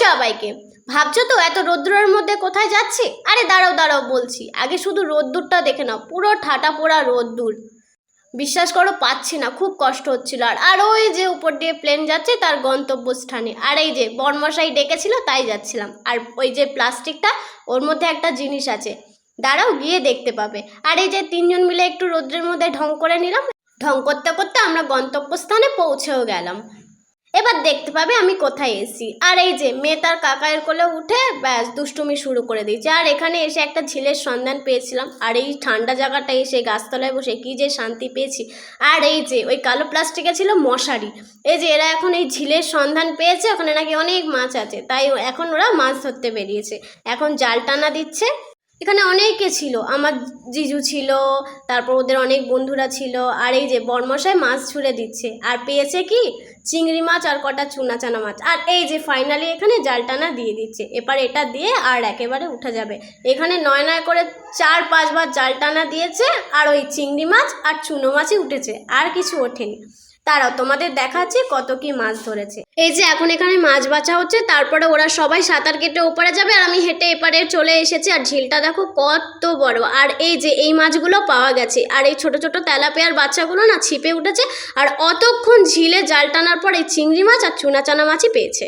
সবাইকে। ভাবছো তো এত রোদ্দুরের মধ্যে কোথায় যাচ্ছি? আরে দাঁড়াও দাঁড়াও বলছি, আগে শুধু রোদ্দুরটা দেখে নাও, পুরো ঠাটা পোড়া রোদ্দুর। বিশ্বাস করো পাচ্ছি না, খুব কষ্ট হচ্ছিল। আর ওই যে উপর দিয়ে প্লেন যাচ্ছে তার গন্তব্যস্থানে, আর এই যে বরমশাই ডেকেছিল তাই যাচ্ছিলাম। আর ওই যে প্লাস্টিকটা, ওর মধ্যে একটা জিনিস আছে, দাঁড়াও গিয়ে দেখতে পাবে। আর এই যে তিনজন মিলে একটু রোদ্রের মধ্যে ঢং করে নিলাম, ঢং করতে করতে আমরা গন্তব্যস্থানে পৌঁছেও গেলাম। এবার দেখতে পাবে আমি কোথায় এসেছি। আর এই যে মেয়ে তার কাকায়ের কোলে উঠে ব্যাস দুষ্টুমি শুরু করে দিয়েছে। আর এখানে এসে একটা ঝিলের সন্ধান পেয়েছিলাম, আর এই ঠান্ডা জায়গাটা এসে গাছতলায় বসে কি যে শান্তি পেয়েছি। আর এই যে ওই কালো প্লাস্টিকে ছিল মশারি, এই যে এরা এখন এই ঝিলের সন্ধান পেয়েছে, ওখানে নাকি অনেক মাছ আছে, তাই এখন ওরা মাছ ধরতে বেরিয়েছে। এখন জাল টানা দিচ্ছে। এখানে অনেকে ছিল, আমার জিজু ছিল, তারপর ওদের অনেক বন্ধুরা ছিল। আর এই যে বরমশাই মাছ ছুঁড়ে দিচ্ছে, আর পেয়েছে কি চিংড়ি মাছ আর কটা চুনা চানা মাছ। আর এই যে ফাইনালি এখানে জাল টানা দিয়ে দিচ্ছে, এবার এটা দিয়ে আর একেবারে উঠে যাবে। এখানে 9 করে 4-5 বার জাল টানা দিয়েছে, আর ওই চিংড়ি মাছ আর চুনো মাছই উঠেছে, আর কিছু ওঠেনি। তারাও তোমাদের দেখাচ্ছি কত কি মাছ ধরেছে। এই যে এখন এখানে মাছ বাছা হচ্ছে, তারপরে ওরা সবাই সাঁতার কেটে ওপারে যাবে, আর আমি হেঁটে এপারে চলে এসেছি। আর ঝিলটা দেখো কত বড়। আর এই যে এই মাছগুলো পাওয়া গেছে, আর এই ছোট ছোট তেলাপিয়ার বাচ্চাগুলো না ছিপে উঠেছে। আর অতক্ষণ ঝিলে জাল টানার পর এই চিংড়ি মাছ আর চুনা চানা মাছই পেয়েছে।